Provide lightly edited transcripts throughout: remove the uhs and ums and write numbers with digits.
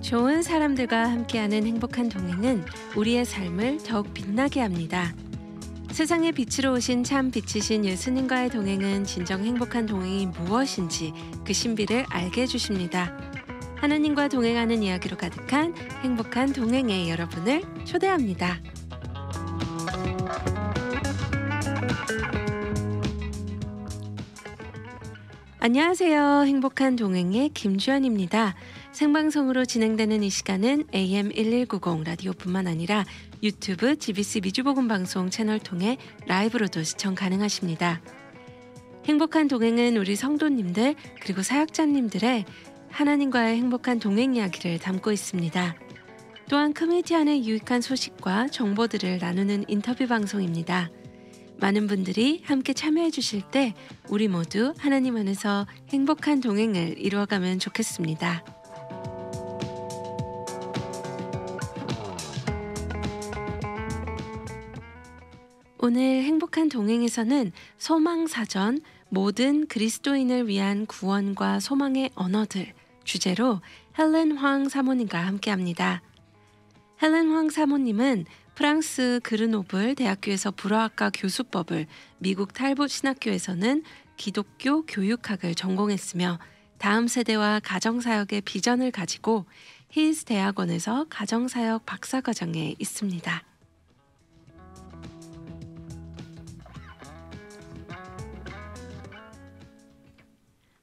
좋은 사람들과 함께하는 행복한 동행은 우리의 삶을 더욱 빛나게 합니다. 세상의 빛으로 오신 참 빛이신 예수님과의 동행은 진정 행복한 동행이 무엇인지 그 신비를 알게 해주십니다. 하나님과 동행하는 이야기로 가득한 행복한 동행에 여러분을 초대합니다. 안녕하세요. 행복한 동행의 김주연입니다. 생방송으로 진행되는 이 시간은 AM 1190 라디오뿐만 아니라 유튜브 GBC 미주복음방송 채널 통해 라이브로도 시청 가능하십니다. 행복한 동행은 우리 성도님들 그리고 사역자님들의 하나님과의 행복한 동행 이야기를 담고 있습니다. 또한 커뮤니티 안의 유익한 소식과 정보들을 나누는 인터뷰 방송입니다. 많은 분들이 함께 참여해 주실 때 우리 모두 하나님 안에서 행복한 동행을 이루어가면 좋겠습니다. 오늘 행복한 동행에서는 소망사전 모든 그리스도인을 위한 구원과 소망의 언어들 주제로 헬렌 황 사모님과 함께합니다. 헬렌 황 사모님은 프랑스 그르노블 대학교에서 불어학과 교수법을, 미국 탈봇 신학교에서는 기독교 교육학을 전공했으며 다음 세대와 가정사역의 비전을 가지고 힐스 대학원에서 가정사역 박사과정에 있습니다.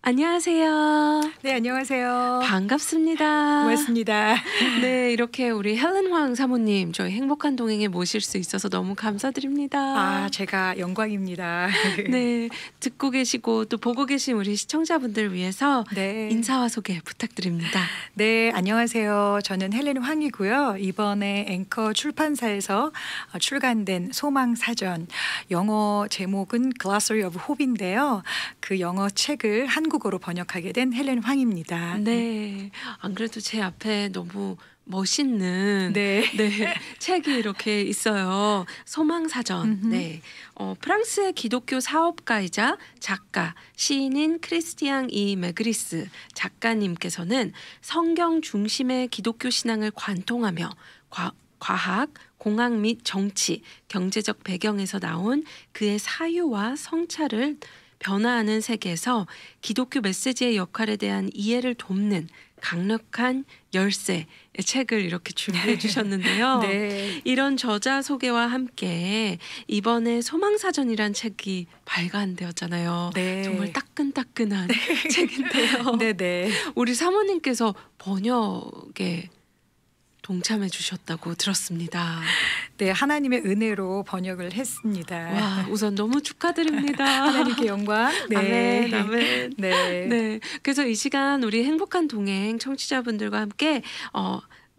안녕하세요. 네, 안녕하세요. 반갑습니다. 고맙습니다. 네, 이렇게 우리 헬렌 황 사모님 저희 행복한 동행에 모실 수 있어서 너무 감사드립니다. 아, 제가 영광입니다. 네, 듣고 계시고 또 보고 계신 우리 시청자분들 위해서 네. 인사와 소개 부탁드립니다. 네, 안녕하세요. 저는 헬렌 황이고요. 이번에 앵커 출판사에서 출간된 소망사전, 영어 제목은 Glossary of Hope인데요. 그 영어 책을 한국어로 번역하게 된 헬렌 황입니다. 네, 안 그래도 제 앞에 너무 멋있는 네. 책이 이렇게 있어요. 소망사전. 네, 프랑스의 기독교 사업가이자 작가, 시인인 크리스티앙 이 메그리스 작가님께서는 성경 중심의 기독교 신앙을 관통하며 과학, 공학 및 정치, 경제적 배경에서 나온 그의 사유와 성찰을 변화하는 세계에서 기독교 메시지의 역할에 대한 이해를 돕는 강력한 열쇠의 책을 이렇게 준비해 주셨는데요. 네. 이런 저자 소개와 함께 이번에 소망사전이란 책이 발간되었잖아요. 네. 정말 따끈따끈한 책인데요. 네네. 우리 사모님께서 번역에 동참해 주셨다고 들었습니다. 네, 하나님의 은혜로 번역을 했습니다. 와, 우선 너무 축하드립니다. 하나님께 영광. 네. 아멘, 아멘. 네. 네. 그래서 이 시간 우리 행복한 동행 청취자분들과 함께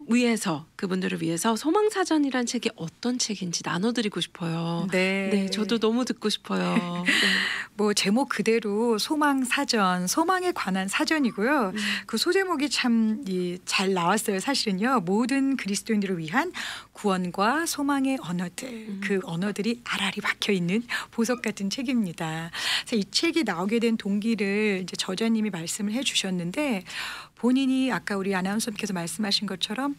위해서 그분들을 위해서 소망사전이란 책이 어떤 책인지 나눠드리고 싶어요. 네. 네, 저도 너무 듣고 싶어요. 네. 뭐 제목 그대로 소망사전, 소망에 관한 사전이고요. 그 소제목이 참 잘 나왔어요. 사실은요. 모든 그리스도인들을 위한 구원과 소망의 언어들, 그 언어들이 알알이 박혀 있는 보석 같은 책입니다. 그래서 이 책이 나오게 된 동기를 이제 저자님이 말씀을 해주셨는데 본인이 아까 우리 아나운서님께서 말씀하신 것처럼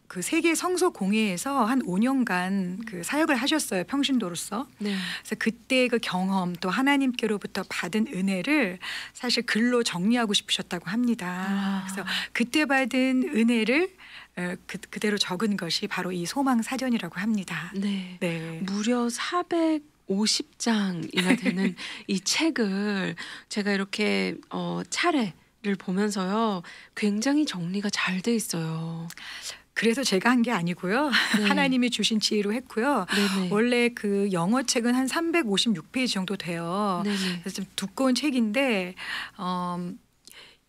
그 세계 성서 공회에서 한 5년간 그 사역을 하셨어요. 평신도로서. 네. 그래서 그때 그 경험 또 하나님께로부터 받은 은혜를 사실 글로 정리하고 싶으셨다고 합니다. 그래서 그때 받은 은혜를 그대로 적은 것이 바로 이 소망 사전이라고 합니다. 네. 네. 무려 450장이나 되는 이 책을 제가 이렇게 차례를 보면서요. 굉장히 정리가 잘 돼 있어요. 그래서 제가 한 게 아니고요. 네. 하나님이 주신 지혜로 했고요. 네네. 원래 그 영어 책은 한 356페이지 정도 돼요. 네네. 그래서 좀 두꺼운 책인데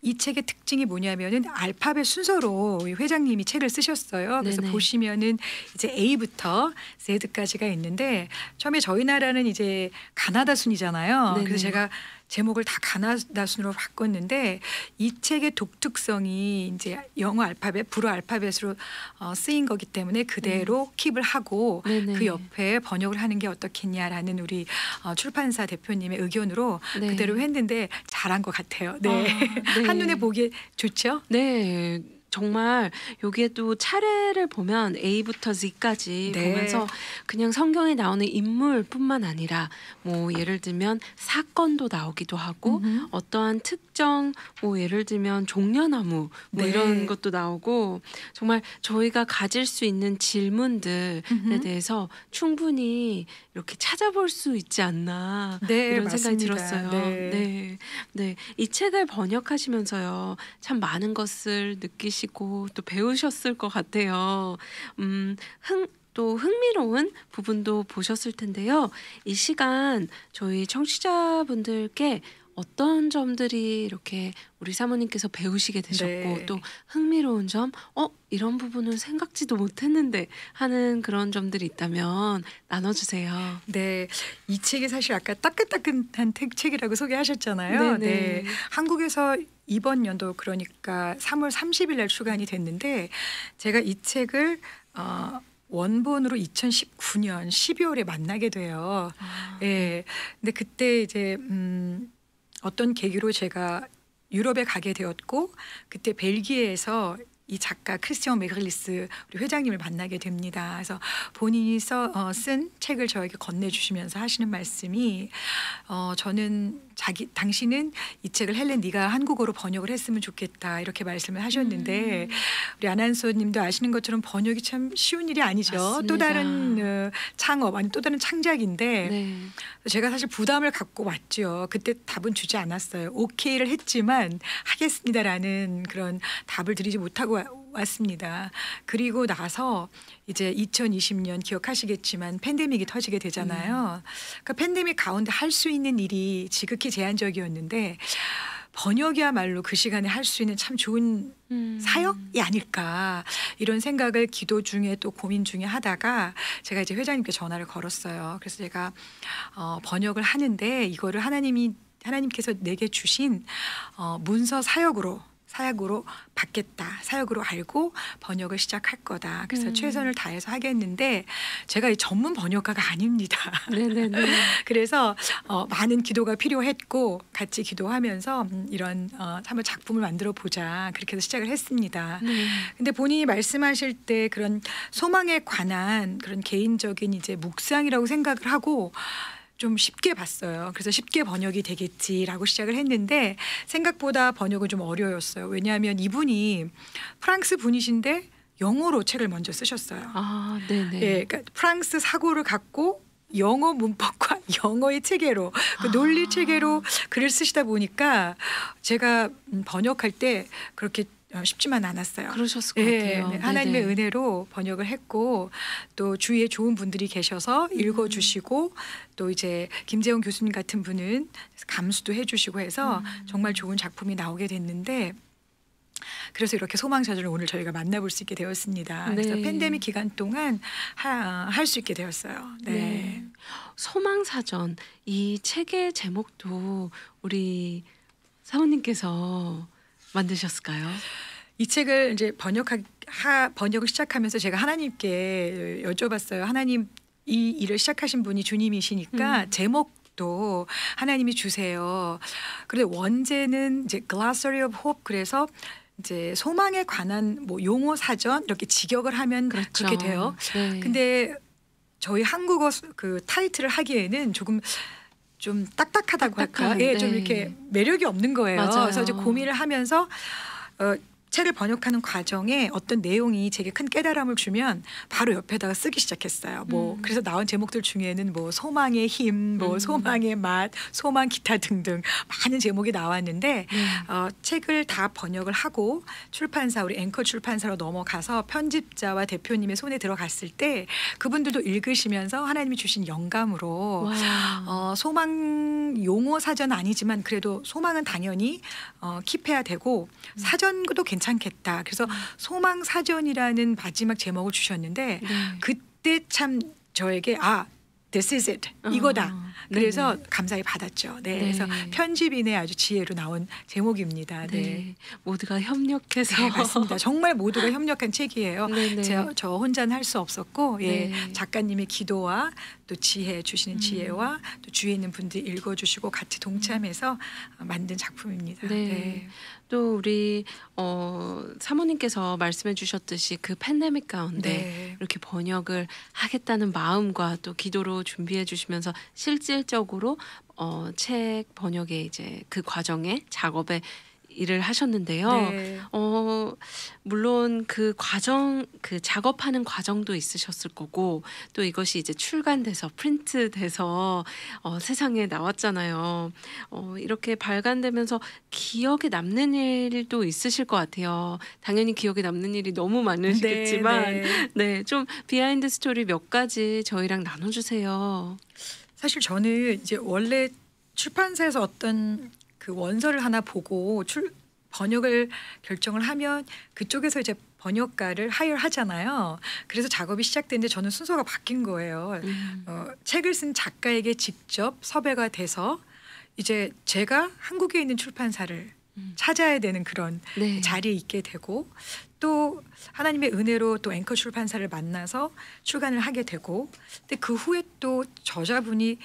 이 책의 특징이 뭐냐면은 알파벳 순서로 회장님이 책을 쓰셨어요. 그래서 네네. 보시면은 이제 A부터 Z까지가 있는데 처음에 저희 나라는 이제 가나다 순이잖아요. 네네. 그래서 제가 제목을 다 가나다 순으로 바꿨는데 이 책의 독특성이 이제 영어 알파벳, 불어 알파벳으로 쓰인 거기 때문에 그대로 킵을 하고 네네. 그 옆에 번역을 하는 게 어떻겠냐라는 우리 출판사 대표님의 의견으로 네. 그대로 했는데 잘한 것 같아요. 네. 아, 네. 한눈에 보기에 좋죠? 네. 정말 여기에도 차례를 보면 A부터 Z까지 네. 보면서 그냥 성경에 나오는 인물뿐만 아니라 뭐 예를 들면 사건도 나오기도 하고 음흠. 어떠한 특정 뭐 예를 들면 종려나무 뭐 네. 이런 것도 나오고 정말 저희가 가질 수 있는 질문들에 음흠. 대해서 충분히 이렇게 찾아볼 수 있지 않나 네, 이런 생각이 맞습니다. 들었어요. 네. 네. 네. 이 책을 번역하시면서요. 참 많은 것을 느끼시고 또 배우셨을 것 같아요. 또 흥미로운 부분도 보셨을 텐데요. 이 시간 저희 청취자분들께 어떤 점들이 이렇게 우리 사모님께서 배우시게 되셨고 네. 또 흥미로운 점, 이런 부분은 생각지도 못했는데 하는 그런 점들이 있다면 나눠주세요. 네, 이 책이 사실 아까 따끈따끈한 책이라고 소개하셨잖아요. 네네. 네, 한국에서 이번 연도 그러니까 3월 30일 날 출간이 됐는데 제가 이 책을 원본으로 2019년 12월에 만나게 돼요. 아, 예. 근데 그때 이제 어떤 계기로 제가 유럽에 가게 되었고 그때 벨기에에서 이 작가 크리스티안 메글리스 우리 회장님을 만나게 됩니다. 그래서 본인이 쓴 책을 저에게 건네주시면서 하시는 말씀이 저는 당신은 이 책을 헬렌 네가 한국어로 번역을 했으면 좋겠다 이렇게 말씀을 하셨는데 우리 아난소님도 아시는 것처럼 번역이 참 쉬운 일이 아니죠. 맞습니다. 또 다른 창업 아니 또 다른 창작인데 네. 제가 사실 부담을 갖고 왔죠. 그때 답은 주지 않았어요. 오케이를 했지만 하겠습니다라는 그런 답을 드리지 못하고 왔습니다. 그리고 나서 이제 2020년 기억하시겠지만 팬데믹이 터지게 되잖아요. 그러니까 팬데믹 가운데 할 수 있는 일이 지극히 제한적이었는데 번역이야말로 그 시간에 할 수 있는 참 좋은 사역이 아닐까 이런 생각을 기도 중에 또 고민 중에 하다가 제가 이제 회장님께 전화를 걸었어요. 그래서 제가 번역을 하는데 이거를 하나님께서 내게 주신 문서 사역으로 받겠다. 사역으로 알고 번역을 시작할 거다. 그래서 최선을 다해서 하겠는데 제가 이 전문 번역가가 아닙니다. 네네네. 그래서 많은 기도가 필요했고 같이 기도하면서 이런 한번 작품을 만들어 보자. 그렇게 해서 시작을 했습니다. 네. 근데 본인이 말씀하실 때 그런 소망에 관한 그런 개인적인 이제 묵상이라고 생각을 하고 좀 쉽게 봤어요. 그래서 쉽게 번역이 되겠지라고 시작을 했는데 생각보다 번역은 좀 어려웠어요. 왜냐하면 이분이 프랑스 분이신데 영어로 책을 먼저 쓰셨어요. 아, 네네. 예, 그러니까 프랑스 사고를 갖고 영어 문법과 영어의 체계로 그 논리 체계로 글을 쓰시다 보니까 제가 번역할 때 그렇게 쉽지만 않았어요. 그러셨을 것 예, 같아요. 네, 하나님의 네네. 은혜로 번역을 했고 또 주위에 좋은 분들이 계셔서 읽어주시고 또 이제 김재원 교수님 같은 분은 감수도 해주시고 해서 정말 좋은 작품이 나오게 됐는데 그래서 이렇게 소망사전을 오늘 저희가 만나볼 수 있게 되었습니다. 그래서 네. 팬데믹 기간 동안 할 수 있게 되었어요. 네. 네. 소망사전 이 책의 제목도 우리 사모님께서 만드셨을까요? 이 책을 이제 번역을 시작하면서 제가 하나님께 여쭤봤어요. 하나님 이 일을 시작하신 분이 주님이시니까 제목도 하나님이 주세요. 그런데 원제는 이제 Glossary of Hope 그래서 이제 소망에 관한 뭐 용어 사전 이렇게 직역을 하면 그렇죠. 그렇게 돼요. 네. 근데 저희 한국어 그 타이틀을 하기에는 조금 좀 딱딱하다고 할까? 딱딱한, 예, 네. 좀 이렇게 매력이 없는 거예요. 맞아요. 그래서 이제 고민을 하면서 책을 번역하는 과정에 어떤 내용이 제게 큰 깨달음을 주면 바로 옆에다가 쓰기 시작했어요. 뭐 그래서 나온 제목들 중에는 뭐 소망의 힘, 뭐 소망의 맛, 소망 기타 등등 많은 제목이 나왔는데 책을 다 번역을 하고 출판사 우리 앵커 출판사로 넘어가서 편집자와 대표님의 손에 들어갔을 때 그분들도 읽으시면서 하나님이 주신 영감으로 와. 소망 용어 사전 아니지만 그래도 소망은 당연히 킵해야 되고 사전도 괜찮겠다. 그래서 소망 사전이라는 마지막 제목을 주셨는데 네. 그때 참 저에게 This is it. 이거다. 그래서 네네. 감사히 받았죠. 네. 네. 그래서 편집인의 아주 지혜로 나온 제목입니다. 네. 네. 모두가 협력해서 네, 맞습니다. 정말 모두가 협력한 책이에요. 네네. 저 혼자는 할 수 없었고, 예, 네. 작가님의 기도와 또 지혜 주시는 지혜와 또 주위에 있는 분들이 읽어주시고 같이 동참해서 만든 작품입니다. 네. 네. 또 우리 사모님께서 말씀해 주셨듯이 그 팬데믹 가운데 네. 이렇게 번역을 하겠다는 마음과 또 기도로 준비해 주시면서 실질적으로 책 번역의 이제 그 과정에 작업에 일을 하셨는데요. 네. 물론 그 과정, 그 작업하는 과정도 있으셨을 거고 또 이것이 이제 출간돼서 프린트돼서 세상에 나왔잖아요. 이렇게 발간되면서 기억에 남는 일도 있으실 것 같아요. 당연히 기억에 남는 일이 너무 많으시겠지만 네. 네, 좀 비하인드 스토리 몇 가지 저희랑 나눠주세요. 사실 저는 이제 원래 출판사에서 어떤 그 원서를 하나 보고 번역을 결정을 하면 그쪽에서 이제 번역가를 하잖아요. 그래서 작업이 시작됐는데 저는 순서가 바뀐 거예요. 책을 쓴 작가에게 직접 섭외가 돼서 이제 제가 한국에 있는 출판사를 찾아야 되는 그런 네. 자리에 있게 되고 또 하나님의 은혜로 또 앵커 출판사를 만나서 출간을 하게 되고 근데 그 후에 또 저자분이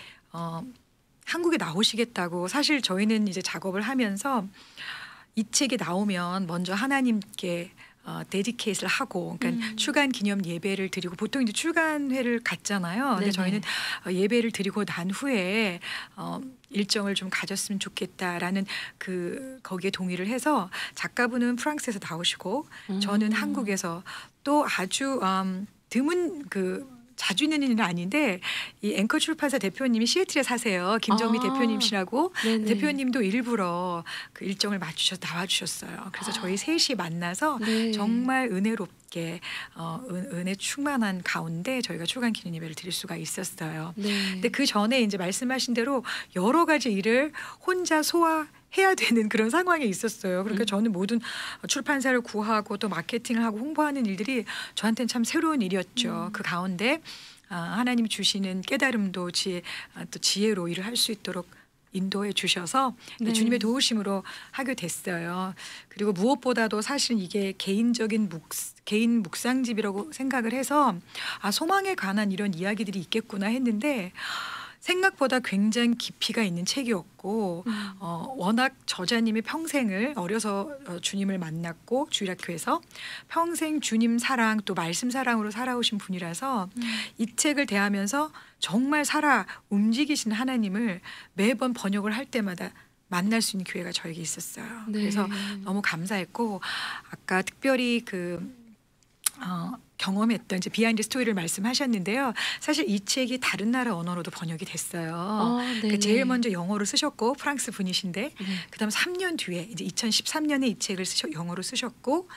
한국에 나오시겠다고 사실 저희는 이제 작업을 하면서 이 책이 나오면 먼저 하나님께 데디케이트를 하고 그러니까 출간 기념 예배를 드리고 보통 이제 출간회를 갔잖아요. 근데 네네. 저희는 예배를 드리고 난 후에 일정을 좀 가졌으면 좋겠다라는 거기에 동의를 해서 작가분은 프랑스에서 나오시고 저는 한국에서 또 아주 드문 자주 있는 일은 아닌데 이 앵커 출판사 대표님이 시애틀에 사세요. 김정미 대표님이시라고 네네. 대표님도 일부러 그 일정을 맞추셔서 나와주셨어요. 그래서 저희 셋이 만나서 네. 정말 은혜롭게 은혜 충만한 가운데 저희가 출간 기념 예배를 드릴 수가 있었어요. 네. 근데 그 전에 이제 말씀하신 대로 여러 가지 일을 혼자 해야 되는 그런 상황에 있었어요. 그러니까 저는 모든 출판사를 구하고 또 마케팅을 하고 홍보하는 일들이 저한테는 참 새로운 일이었죠. 그 가운데 하나님이 주시는 깨달음도 또 지혜로 일을 할 수 있도록 인도해 주셔서 네. 주님의 도우심으로 하게 됐어요. 그리고 무엇보다도 사실 이게 개인 묵상집이라고 생각을 해서 소망에 관한 이런 이야기들이 있겠구나 했는데 생각보다 굉장히 깊이가 있는 책이었고 워낙 저자님의 평생을 어려서 주님을 만났고 주일학교에서 평생 주님 사랑 또 말씀 사랑으로 살아오신 분이라서 이 책을 대하면서 정말 살아 움직이신 하나님을 매번 번역을 할 때마다 만날 수 있는 기회가 저에게 있었어요. 네. 그래서 너무 감사했고 아까 특별히 경험했던 이제 비하인드 스토리를 말씀하셨는데요. 사실 이 책이 다른 나라 언어로도 번역이 됐어요. 그러니까 제일 먼저 영어로 쓰셨고 프랑스 분이신데 그다음 3년 뒤에 이제 2013년에 이 책을 영어로 쓰셨고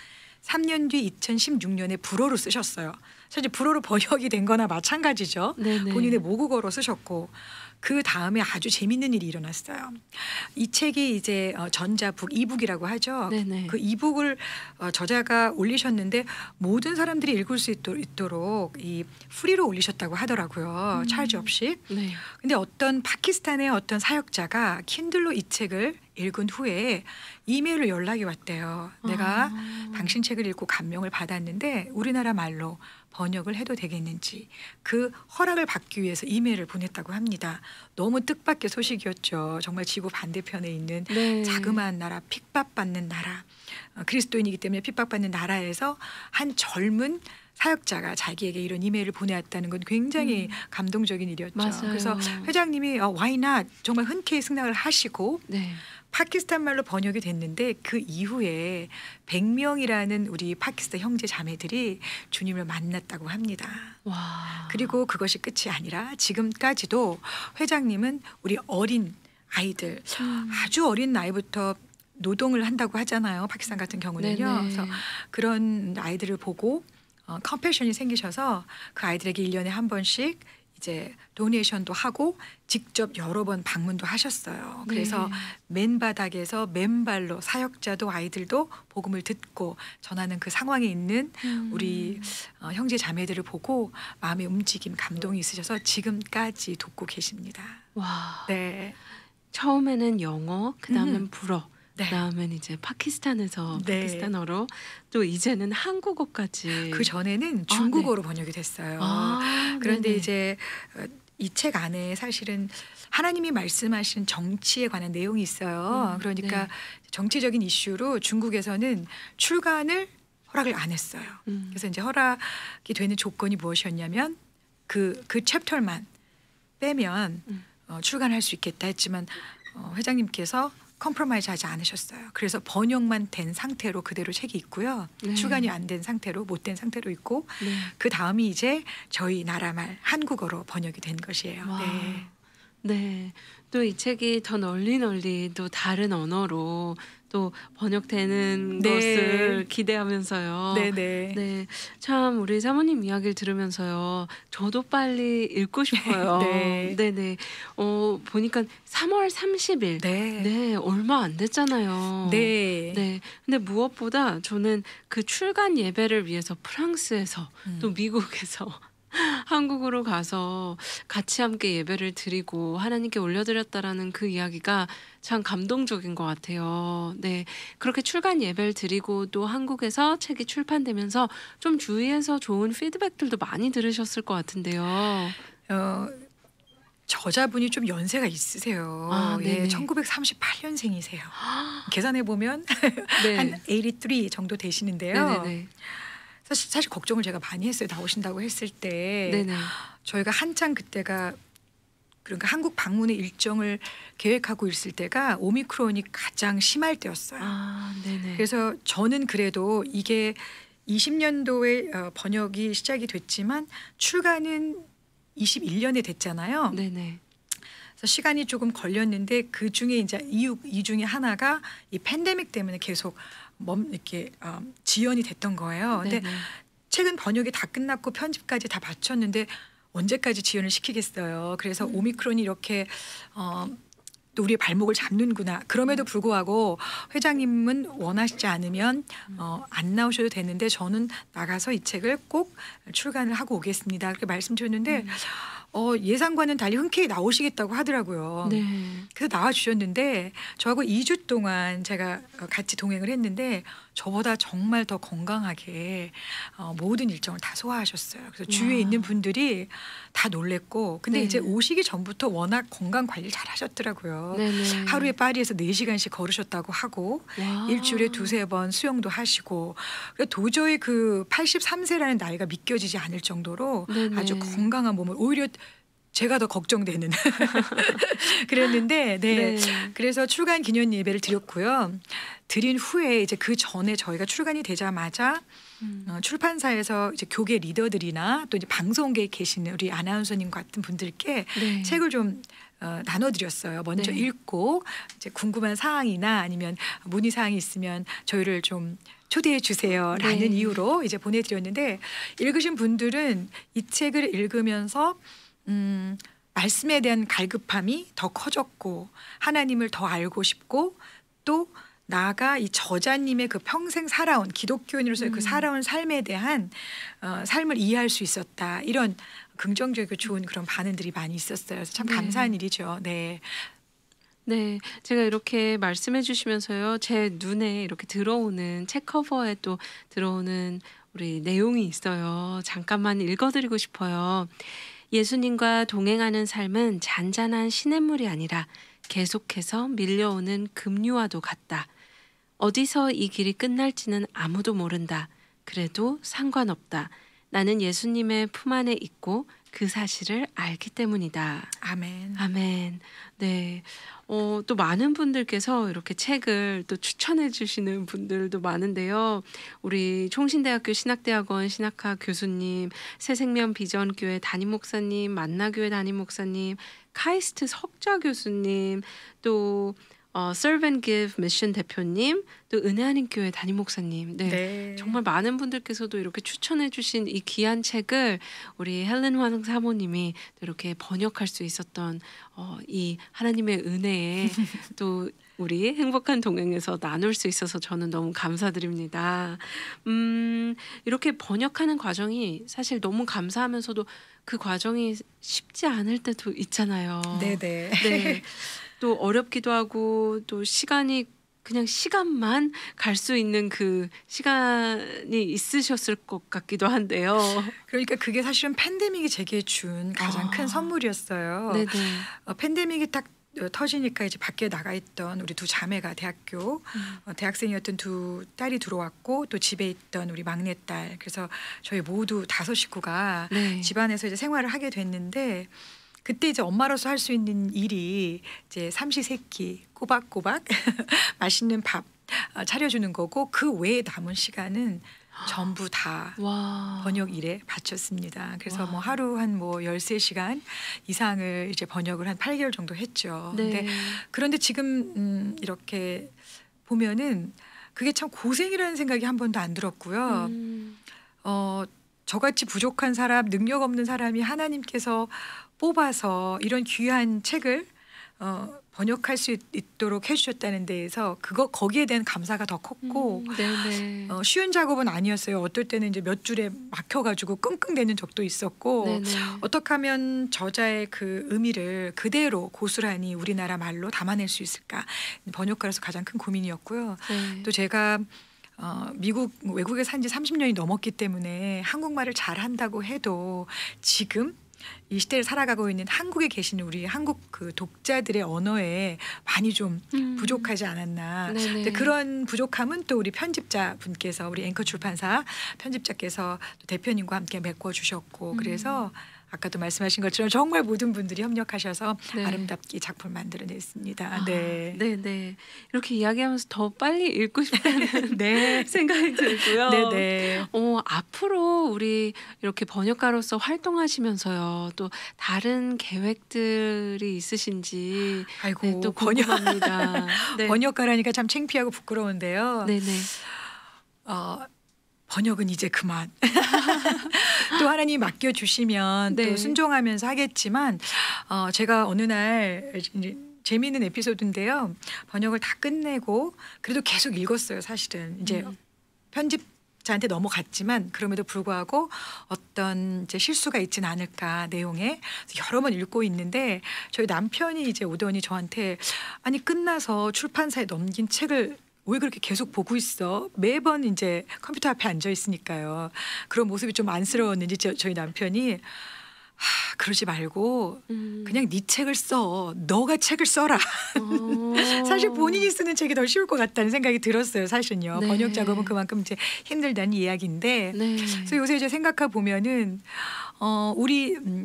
3년 뒤 2016년에 불어로 쓰셨어요. 사실 불어로 번역이 된 거나 마찬가지죠. 네네. 본인의 모국어로 쓰셨고 그 다음에 아주 재밌는 일이 일어났어요. 이 책이 이제 전자북 이북이라고 하죠. 네네. 그 이북을 저자가 올리셨는데 모든 사람들이 읽을 수 있도록 이 프리로 올리셨다고 하더라고요. 차지 없이. 네. 근데 어떤 파키스탄의 어떤 사역자가 킨들로 이 책을 읽은 후에 이메일로 연락이 왔대요. 내가 당신 책을 읽고 감명을 받았는데 우리나라 말로 번역을 해도 되겠는지 그 허락을 받기 위해서 이메일을 보냈다고 합니다. 너무 뜻밖의 소식이었죠. 정말 지구 반대편에 있는 네. 자그마한 나라, 핍박받는 나라, 그리스도인이기 때문에 핍박받는 나라에서 한 젊은 사역자가 자기에게 이런 이메일을 보내왔다는 건 굉장히 감동적인 일이었죠. 맞아요. 그래서 회장님이 why not 정말 흔쾌히 승낙을 하시고 네. 파키스탄 말로 번역이 됐는데 그 이후에 100명이라는 우리 파키스탄 형제 자매들이 주님을 만났다고 합니다. 와. 그리고 그것이 끝이 아니라 지금까지도 회장님은 우리 어린 아이들 아주 어린 나이부터 노동을 한다고 하잖아요. 파키스탄 같은 경우는요. 네네. 그래서 그런 아이들을 보고 컴패션이 생기셔서 그 아이들에게 1년에 한 번씩 이제 도네이션도 하고 직접 여러 번 방문도 하셨어요. 네. 그래서 맨바닥에서 맨발로 사역자도 아이들도 복음을 듣고 전하는 그 상황에 있는 우리 형제 자매들을 보고 마음의 움직임, 감동이 있으셔서 지금까지 돕고 계십니다. 와. 네. 처음에는 영어, 그다음엔 불어, 네. 그다음엔 이제 파키스탄에서 네. 파키스탄어로, 또 이제는 한국어까지. 그 전에는 중국어로 번역이 됐어요. 그런데 네네. 이제 이 책 안에 사실은 하나님이 말씀하신 정치에 관한 내용이 있어요. 그러니까 네. 정치적인 이슈로 중국에서는 출간을 허락을 안 했어요. 그래서 이제 허락이 되는 조건이 무엇이었냐면 그 챕터만 빼면 출간할 수 있겠다 했지만 회장님께서 컴프로마이즈 하지 않으셨어요. 그래서 번역만 된 상태로 그대로 책이 있고요. 네. 출간이 안 된 상태로, 못된 상태로 있고 네. 그 다음이 이제 저희 나라 말 한국어로 번역이 된 것이에요. 와. 네. 네. 또 이 책이 더 널리 또 다른 언어로 또 번역되는 네. 것을 기대하면서요. 네네. 네. 참 우리 사모님 이야기를 들으면서요. 저도 빨리 읽고 싶어요. 네. 네네. 보니까 3월 30일. 네. 네. 얼마 안 됐잖아요. 네. 네. 근데 무엇보다 저는 그 출간 예배를 위해서 프랑스에서 또 미국에서 한국으로 가서 같이 함께 예배를 드리고 하나님께 올려드렸다라는 그 이야기가 참 감동적인 것 같아요. 네, 그렇게 출간 예배를 드리고 또 한국에서 책이 출판되면서 좀 주위에서 좋은 피드백들도 많이 들으셨을 것 같은데요. 저자분이 좀 연세가 있으세요. 아, 예, 네네. 1938년생이세요. 계산해 보면 네. 한 83 정도 되시는데요. 네네네. 사실 걱정을 제가 많이 했어요. 나오신다고 했을 때 네네. 저희가 한창 그때가 그러니까 한국 방문의 일정을 계획하고 있을 때가 오미크론이 가장 심할 때였어요. 아, 네네. 그래서 저는 그래도 이게 20년도에 번역이 시작이 됐지만 출간은 21년에 됐잖아요. 네네. 그래서 시간이 조금 걸렸는데 그 중에 이제 이 중에 하나가 이 팬데믹 때문에 계속 이렇게 지연이 됐던 거예요. 근데 네네. 책은 번역이 다 끝났고 편집까지 다 마쳤는데 언제까지 지연을 시키겠어요. 그래서 오미크론이 이렇게 또 우리의 발목을 잡는구나. 그럼에도 불구하고 회장님은 원하시지 않으면 안 나오셔도 되는데 저는 나가서 이 책을 꼭 출간을 하고 오겠습니다. 그렇게 말씀드렸는데 예상과는 달리 흔쾌히 나오시겠다고 하더라고요. 네. 그래서 나와 주셨는데 저하고 2주 동안 제가 같이 동행을 했는데 저보다 정말 더 건강하게 모든 일정을 다 소화하셨어요. 그래서 주위에 와. 있는 분들이 다 놀랬고 근데 네. 이제 오시기 전부터 워낙 건강 관리를 잘 하셨더라고요. 네네. 하루에 파리에서 4시간씩 걸으셨다고 하고 와. 일주일에 2-3번 수영도 하시고 그러니까 도저히 그 83세라는 나이가 믿겨지지 않을 정도로 네네. 아주 건강한 몸을 오히려 제가 더 걱정되는 그랬는데 네. 네. 그래서 출간 기념 예배를 드렸고요. 드린 후에 이제 그 전에 저희가 출간이 되자마자 출판사에서 이제 교계 리더들이나 또 이제 방송계에 계시는 우리 아나운서님 같은 분들께 네. 책을 좀 나눠드렸어요. 먼저 네. 읽고 이제 궁금한 사항이나 아니면 문의 사항이 있으면 저희를 좀 초대해 주세요라는 네. 이유로 이제 보내드렸는데 읽으신 분들은 이 책을 읽으면서 말씀에 대한 갈급함이 더 커졌고 하나님을 더 알고 싶고 또 나아가 이 저자님의 그 평생 살아온 기독교인으로서의 그 살아온 삶에 대한 삶을 이해할 수 있었다. 이런 긍정적이고 좋은 그런 반응들이 많이 있었어요. 그래서 참 네. 감사한 일이죠. 네. 네, 제가 이렇게 말씀해 주시면서요, 제 눈에 이렇게 들어오는 책 커버에 또 들어오는 우리 내용이 있어요. 잠깐만 읽어드리고 싶어요. 예수님과 동행하는 삶은 잔잔한 시냇물이 아니라 계속해서 밀려오는 급류와도 같다. 어디서 이 길이 끝날지는 아무도 모른다. 그래도 상관없다. 나는 예수님의 품 안에 있고 그 사실을 알기 때문이다. 아멘. 아멘. 네. 또 많은 분들께서 이렇게 책을 또 추천해 주시는 분들도 많은데요. 우리 총신대학교 신학대학원 신학학 교수님, 새생명 비전교회 담임 목사님, 만나교회 담임 목사님, 카이스트 석좌 교수님, 또 Serve and Give 미션 대표님, 또 은혜하는 교회 담임 목사님, 네, 네. 정말 많은 분들께서도 이렇게 추천해 주신 이 귀한 책을 우리 헬렌 황 사모님이 또 이렇게 번역할 수 있었던 이 하나님의 은혜에 또 우리 행복한 동행에서 나눌 수 있어서 저는 너무 감사드립니다. 이렇게 번역하는 과정이 사실 너무 감사하면서도 그 과정이 쉽지 않을 때도 있잖아요. 네네. 네. 또 어렵기도 하고 또 시간이 그냥 시간만 갈 수 있는 그 시간이 있으셨을 것 같기도 한데요. 그러니까 그게 사실은 팬데믹이 제게 준 가장 큰 선물이었어요. 네네. 팬데믹이 딱 터지니까 이제 밖에 나가 있던 우리 두 자매가 대학교 대학생이었던 두 딸이 들어왔고 또 집에 있던 우리 막내딸, 그래서 저희 모두 5 식구가 네. 집안에서 이제 생활을 하게 됐는데, 그때 이제 엄마로서 할 수 있는 일이 이제 삼시세끼 꼬박꼬박 맛있는 밥 차려주는 거고, 그 외에 남은 시간은 전부 다 와. 번역 일에 바쳤습니다. 그래서 와. 뭐 하루 한 뭐 13시간 이상을 이제 번역을 한 8개월 정도 했죠. 네. 그런데 지금 이렇게 보면은 그게 참 고생이라는 생각이 한 번도 안 들었고요. 저같이 부족한 사람, 능력 없는 사람이 하나님께서 뽑아서 이런 귀한 책을 번역할 수 있도록 해주셨다는 데에서 거기에 대한 감사가 더 컸고, 네네. 쉬운 작업은 아니었어요. 어떨 때는 이제 몇 줄에 막혀가지고 끙끙대는 적도 있었고, 네네. 어떻게 하면 저자의 그 의미를 그대로 고스란히 우리나라 말로 담아낼 수 있을까, 번역가로서 가장 큰 고민이었고요. 네. 또 제가 외국에 산 지 30년이 넘었기 때문에 한국말을 잘한다고 해도 지금 이 시대를 살아가고 있는 한국에 계신 우리 한국 그 독자들의 언어에 많이 좀 부족하지 않았나. 네네. 근데 그런 부족함은 또 우리 편집자 분께서, 우리 앵커 출판사 편집자께서 또 대표님과 함께 메꿔주셨고, 그래서 아까도 말씀하신 것처럼 정말 모든 분들이 협력하셔서 네. 아름답게 작품을 만들어냈습니다. 아, 네. 네네. 이렇게 이야기하면서 더 빨리 읽고 싶다는 네. 생각이 들고요. 네네. 앞으로 우리 이렇게 번역가로서 활동하시면서요, 또 다른 계획들이 있으신지 아이고, 네, 또 궁금합니다. 네. 번역가라니까 참 창피하고 부끄러운데요. 네네. 번역은 이제 그만. 또 하나님 맡겨주시면 네. 또 순종하면서 하겠지만, 제가 어느 날 이제 재미있는 에피소드인데요. 번역을 다 끝내고 그래도 계속 읽었어요. 사실은 이제 편집자한테 넘어갔지만 그럼에도 불구하고 어떤 이제 실수가 있지는 않을까 내용에 여러 번 읽고 있는데, 저희 남편이 이제 오더니 저한테, 아니 끝나서 출판사에 넘긴 책을 왜 그렇게 계속 보고 있어? 매번 이제 컴퓨터 앞에 앉아 있으니까요. 그런 모습이 좀 안쓰러웠는지 저희 남편이, 그러지 말고 그냥 네 책을 써. 너가 책을 써라. 사실 본인이 쓰는 책이 더 쉬울 것 같다는 생각이 들었어요. 사실은요. 네. 번역 작업은 그만큼 이제 힘들다는 이야기인데. 네. 그래서 요새 이제 생각해 보면은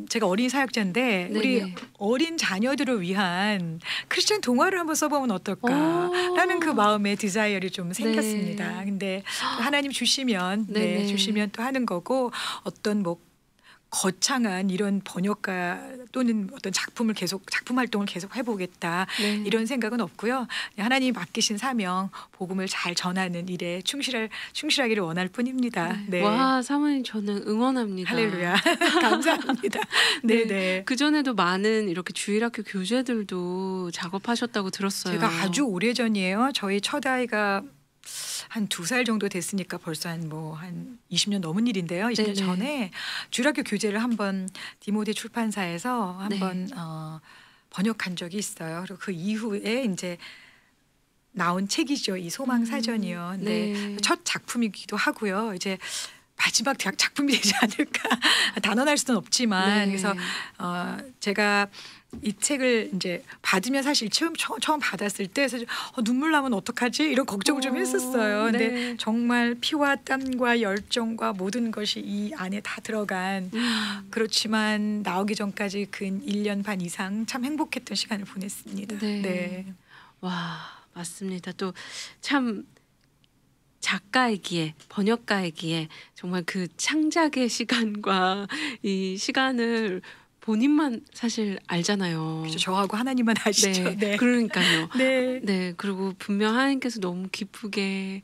제가 어린 사역자인데 네네. 우리 어린 자녀들을 위한 크리스천 동화를 한번 써보면 어떨까라는 그 마음의 디자이어를 좀 생겼습니다. 네. 근데 하나님 주시면 네네. 주시면 또 하는 거고, 어떤 뭐 거창한 이런 번역가 또는 어떤 작품 활동을 계속 해보겠다, 네. 이런 생각은 없고요. 하나님이 맡기신 사명, 복음을 잘 전하는 일에 충실하기를 원할 뿐입니다. 네. 와, 사모님 저는 응원합니다. 할렐루야. 감사합니다. 네. 네네. 그 전에도 많은 이렇게 주일학교 교재들도 작업하셨다고 들었어요. 제가 아주 오래 전이에요. 저희 첫 아이가 한 2살 정도 됐으니까 벌써 한 20년 넘은 일인데요. 20년 네네. 전에 주일학교 교재를 한번 디모데 출판사에서 한번 번역한 적이 있어요. 그리고 그 이후에 이제 나온 책이죠. 이 소망 사전이요. 네. 첫 작품이기도 하고요. 이제 마지막 작품이 되지 않을까 단언할 수는 없지만, 네. 그래서 제가 이 책을 이제 받으면 사실 처음 받았을 때 사실 눈물 나면 어떡하지 이런 걱정을 좀 했었어요. 근데 네. 정말 피와 땀과 열정과 모든 것이 이 안에 다 들어간, 그렇지만 나오기 전까지 근 1년 반 이상 참 행복했던 시간을 보냈습니다. 네. 네. 와, 맞습니다. 또 참 작가이기에 번역가이기에 정말 그 창작의 시간과 이 시간을 본인만 사실 알잖아요. 그렇죠. 저하고 하나님만 아시죠. 네, 네. 그러니까요. 네. 네, 그리고 분명 하나님께서 너무 기쁘게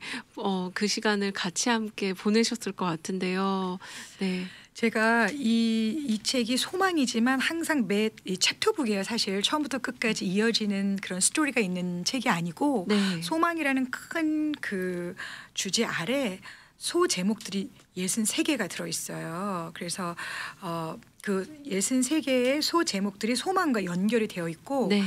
그 시간을 같이 함께 보내셨을 것 같은데요. 네, 제가 이 책이 소망이지만 항상 이 챕터북이에요. 사실 처음부터 끝까지 이어지는 그런 스토리가 있는 책이 아니고 네, 소망이라는 큰 그 주제 아래 소 제목들이 63개가 들어있어요. 그래서 그 63개의 소 제목들이 소망과 연결이 되어 있고 네,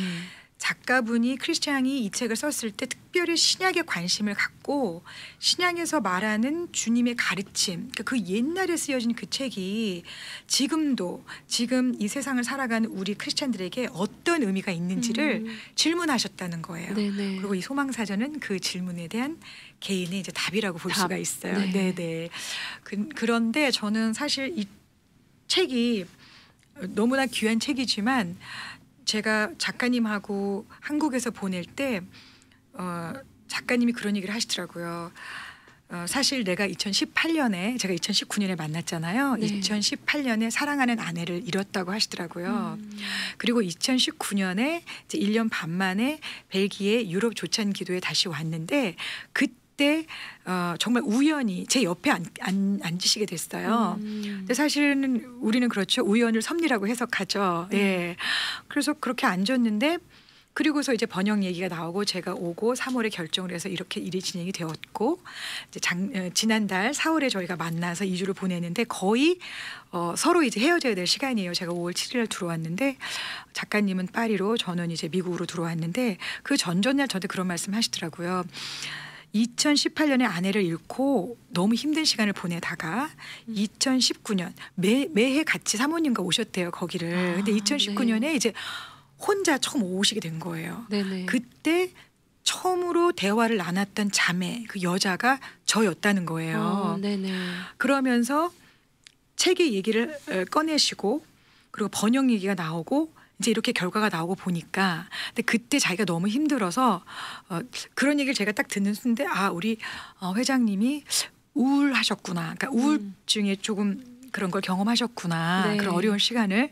작가분이 크리스찬이 이 책을 썼을 때 특별히 신약에 관심을 갖고 신약에서 말하는 주님의 가르침, 그러니까 그 옛날에 쓰여진 그 책이 지금도 지금 이 세상을 살아가는 우리 크리스찬들에게 어떤 의미가 있는지를 질문하셨다는 거예요. 네, 네. 그리고 이 소망사전은 그 질문에 대한 개인의 이제 답이라고 볼 답. 수가 있어요. 네. 네, 네. 그런데 저는 사실 이 책이 너무나 귀한 책이지만 제가 작가님하고 한국에서 보낼 때 작가님이 그런 얘기를 하시더라고요. 사실 내가 2018년에 제가 2019년에 만났잖아요. 네. 2018년에 사랑하는 아내를 잃었다고 하시더라고요. 그리고 2019년에 이제 1년 반 만에 벨기에 유럽 조찬 기도에 다시 왔는데 그때 정말 우연히 제 옆에 앉으시게 됐어요. 근데 사실은 우리는 그렇죠. 우연을 섭리라고 해석하죠. 예. 그래서 그렇게 앉았는데 그리고서 이제 번역 얘기가 나오고 제가 오고 3월에 결정을 해서 이렇게 일이 진행이 되었고 이제 지난달 4월에 저희가 만나서 2주를 보내는데 거의 서로 이제 헤어져야 될 시간이에요. 제가 5월 7일 들어왔는데 작가님은 파리로 저는 이제 미국으로 들어왔는데 그 전전날 저한테 그런 말씀 하시더라고요. 2018년에 아내를 잃고 너무 힘든 시간을 보내다가 2019년 매해 같이 사모님과 오셨대요 거기를. 근데 2019년에 네. 이제 혼자 처음 오시게 된 거예요. 네네. 그때 처음으로 대화를 나눴던 자매 그 여자가 저였다는 거예요. 네네. 그러면서 책의 얘기를 꺼내시고 그리고 번역 얘기가 나오고 이제 이렇게 결과가 나오고 보니까 근데 그때 자기가 너무 힘들어서 그런 얘기를 제가 딱 듣는 순간에 아 우리 회장님이 우울하셨구나. 그러니까 우울증에 조금 그런 걸 경험하셨구나. 네. 그런 어려운 시간을.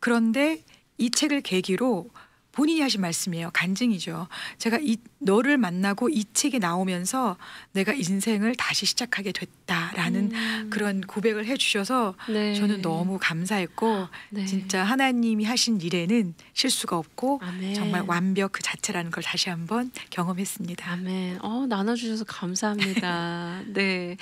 그런데 이 책을 계기로 본인이 하신 말씀이에요. 간증이죠. 제가 너를 만나고 이 책이 나오면서 내가 인생을 다시 시작하게 됐다라는 그런 고백을 해주셔서 네. 저는 너무 감사했고 네. 진짜 하나님이 하신 일에는 실수가 없고 아멘. 정말 완벽 그 자체라는 걸 다시 한번 경험했습니다. 아멘. 나눠주셔서 감사합니다. 네.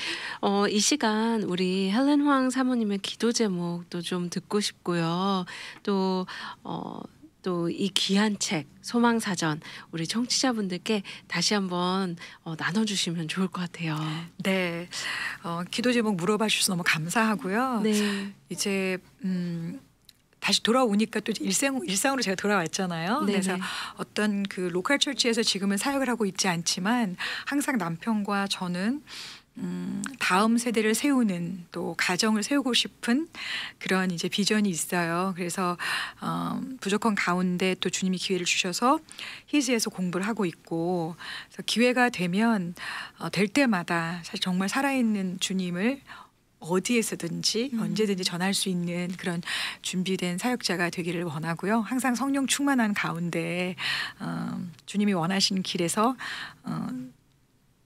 이 시간 우리 헬렌 황 사모님의 기도 제목도 좀 듣고 싶고요. 또 이 귀한 책 소망사전 우리 청취자분들께 다시 한번 나눠주시면 좋을 것 같아요. 네, 기도 제목 물어봐 주셔서 너무 감사하고요. 네. 이제 다시 돌아오니까 또 일상으로 제가 돌아왔잖아요. 네네. 그래서 어떤 그 로컬 처치에서 지금은 사역을 하고 있지 않지만 항상 남편과 저는 다음 세대를 세우는 또 가정을 세우고 싶은 그런 이제 비전이 있어요. 그래서 부족한 가운데 또 주님이 기회를 주셔서 히즈에서 공부를 하고 있고 그래서 기회가 되면 될 때마다 사실 정말 살아있는 주님을 어디에서든지 언제든지 전할 수 있는 그런 준비된 사역자가 되기를 원하고요. 항상 성령 충만한 가운데 주님이 원하시는 길에서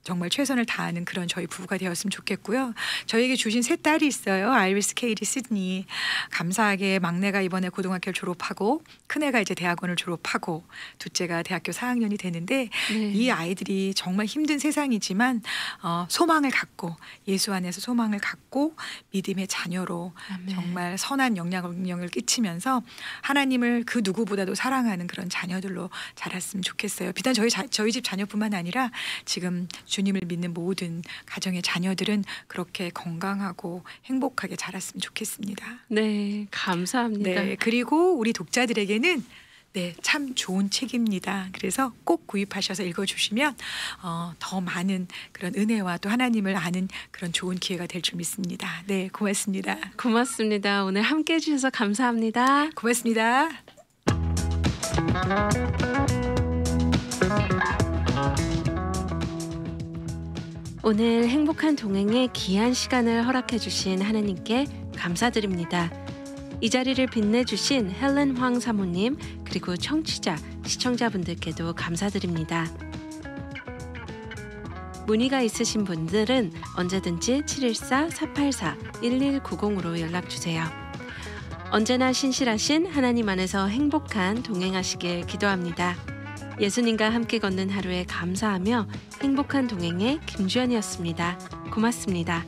정말 최선을 다하는 그런 저희 부부가 되었으면 좋겠고요. 저에게 주신 세 딸이 있어요. 아이리스, 케이리, 시드니. 감사하게 막내가 이번에 고등학교를 졸업하고 큰애가 이제 대학원을 졸업하고 둘째가 대학교 4학년이 되는데 네. 이 아이들이 정말 힘든 세상이지만 소망을 갖고 예수 안에서 소망을 갖고 믿음의 자녀로 아멘. 정말 선한 영향을 끼치면서 하나님을 그 누구보다도 사랑하는 그런 자녀들로 자랐으면 좋겠어요. 비단 저희 집 자녀뿐만 아니라 지금 주님을 믿는 모든 가정의 자녀들은 그렇게 건강하고 행복하게 자랐으면 좋겠습니다. 네, 감사합니다. 네, 그리고 우리 독자들에게는 네, 참 좋은 책입니다. 그래서 꼭 구입하셔서 읽어주시면 더 많은 그런 은혜와 또 하나님을 아는 그런 좋은 기회가 될 줄 믿습니다. 네, 고맙습니다. 고맙습니다. 오늘 함께해 주셔서 감사합니다. 고맙습니다. 오늘 행복한 동행에 귀한 시간을 허락해 주신 하나님께 감사드립니다. 이 자리를 빛내주신 헬렌 황 사모님 그리고 청취자, 시청자분들께도 감사드립니다. 문의가 있으신 분들은 언제든지 714-484-1190으로 연락주세요. 언제나 신실하신 하나님 안에서 행복한 동행하시길 기도합니다. 예수님과 함께 걷는 하루에 감사하며 행복한 동행의 김주연이었습니다. 고맙습니다.